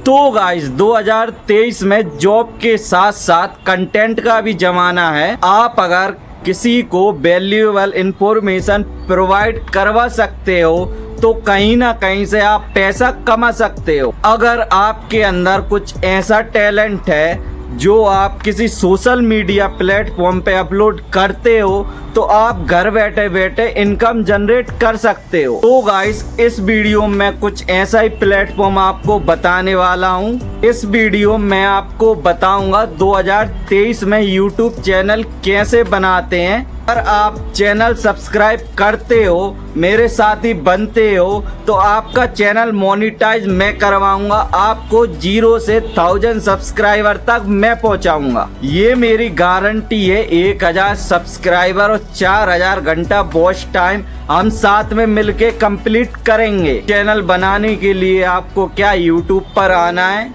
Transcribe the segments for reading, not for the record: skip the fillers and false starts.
तो गाइस 2023 में जॉब के साथ साथ कंटेंट का भी जमाना है। आप अगर किसी को वैल्यूएबल इंफॉर्मेशन प्रोवाइड करवा सकते हो तो कहीं ना कहीं से आप पैसा कमा सकते हो। अगर आपके अंदर कुछ ऐसा टैलेंट है जो आप किसी सोशल मीडिया प्लेटफॉर्म पे अपलोड करते हो तो आप घर बैठे बैठे इनकम जनरेट कर सकते हो। तो गाइस इस वीडियो में कुछ ऐसा ही प्लेटफॉर्म आपको बताने वाला हूँ। इस वीडियो में आपको बताऊंगा 2023 में यूट्यूब चैनल कैसे बनाते हैं। अगर आप चैनल सब्सक्राइब करते हो, मेरे साथ ही बनते हो, तो आपका चैनल मोनेटाइज मैं करवाऊंगा। आपको 0 से 1000 सब्सक्राइबर तक मैं पहुंचाऊंगा। ये मेरी गारंटी है। 1000 सब्सक्राइबर और 4000 घंटा वॉच टाइम हम साथ में मिलके कंप्लीट करेंगे। चैनल बनाने के लिए आपको क्या यूट्यूब पर आना है।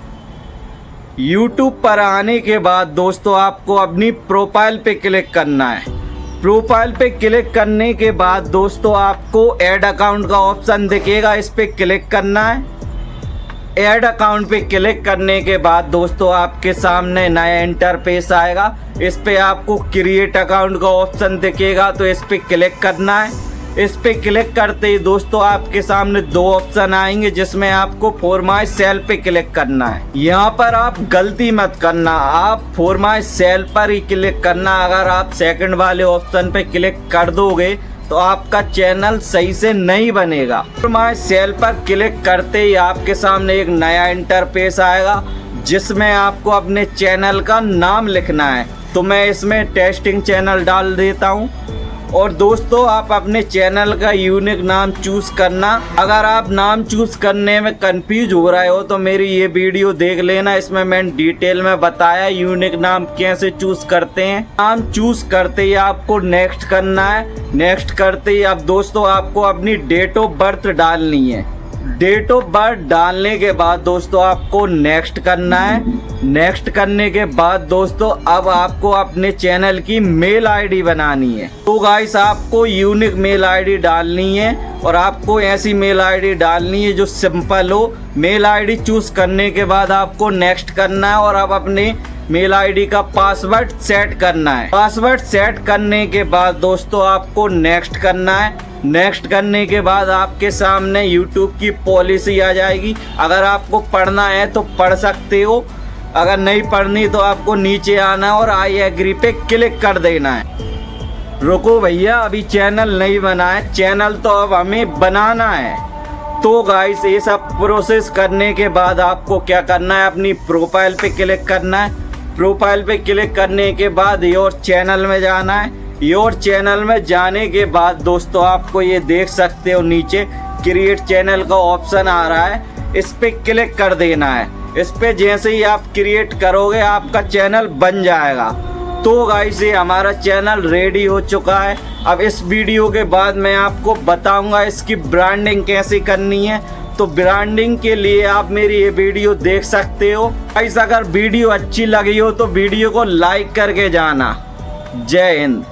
यूट्यूब पर आने के बाद दोस्तों आपको अपनी प्रोफाइल पे क्लिक करना है। प्रोफाइल पे क्लिक करने के बाद दोस्तों आपको ऐड अकाउंट का ऑप्शन दिखेगा, इस पे क्लिक करना है। ऐड अकाउंट पे क्लिक करने के बाद दोस्तों आपके सामने नया इंटरफेस आएगा। इस पे आपको क्रिएट अकाउंट का ऑप्शन दिखेगा, तो इस पे क्लिक करना है। इस पे क्लिक करते ही दोस्तों आपके सामने 2 ऑप्शन आएंगे, जिसमें आपको फॉर माई सेल पे क्लिक करना है। यहाँ पर आप गलती मत करना, आप फॉर माई सेल पर ही क्लिक करना। अगर आप सेकंड वाले ऑप्शन पे क्लिक कर दोगे तो आपका चैनल सही से नहीं बनेगा। फॉर माई सेल पर क्लिक करते ही आपके सामने एक नया इंटरफेस आएगा, जिसमें आपको अपने चैनल का नाम लिखना है। तो मैं इसमें टेस्टिंग चैनल डाल देता हूँ। और दोस्तों आप अपने चैनल का यूनिक नाम चूज करना। अगर आप नाम चूज करने में कंफ्यूज हो रहे हो तो मेरी ये वीडियो देख लेना, इसमें मैंने डिटेल में बताया यूनिक नाम कैसे चूज करते हैं। नाम चूज करते ही आपको नेक्स्ट करना है। नेक्स्ट करते ही अब दोस्तों आपको अपनी डेट ऑफ बर्थ डालनी है। डेट ऑफ बर्थ डालने के बाद दोस्तों आपको नेक्स्ट करना है। नेक्स्ट करने के बाद दोस्तों अब आपको अपने चैनल की मेल आईडी बनानी है। तो गाइस आपको यूनिक मेल आईडी डालनी है और आपको ऐसी मेल आईडी डालनी है जो सिंपल हो। मेल आईडी चूज करने के बाद आपको नेक्स्ट करना है और अब अपने मेल आईडी का पासवर्ड सेट करना है। पासवर्ड सेट करने के बाद दोस्तों आपको नेक्स्ट करना है। नेक्स्ट करने के बाद आपके सामने YouTube की पॉलिसी आ जाएगी। अगर आपको पढ़ना है तो पढ़ सकते हो, अगर नहीं पढ़नी तो आपको नीचे आना और आई एग्री पे क्लिक कर देना है। रुको भैया, अभी चैनल नहीं बना है, चैनल तो अब हमें बनाना है। तो गाइस ये सब प्रोसेस करने के बाद आपको क्या करना है, अपनी प्रोफाइल पे क्लिक करना है। प्रोफाइल पे क्लिक करने के बाद योर चैनल में जाना है। योर चैनल में जाने के बाद दोस्तों आपको ये देख सकते हो नीचे क्रिएट चैनल का ऑप्शन आ रहा है, इस पे क्लिक कर देना है। इस पे जैसे ही आप क्रिएट करोगे आपका चैनल बन जाएगा। तो गाइस ये हमारा चैनल रेडी हो चुका है। अब इस वीडियो के बाद मैं आपको बताऊंगा इसकी ब्रांडिंग कैसे करनी है। तो ब्रांडिंग के लिए आप मेरी ये वीडियो देख सकते हो। गाइस अगर वीडियो अच्छी लगी हो तो वीडियो को लाइक करके जाना। जय हिंद।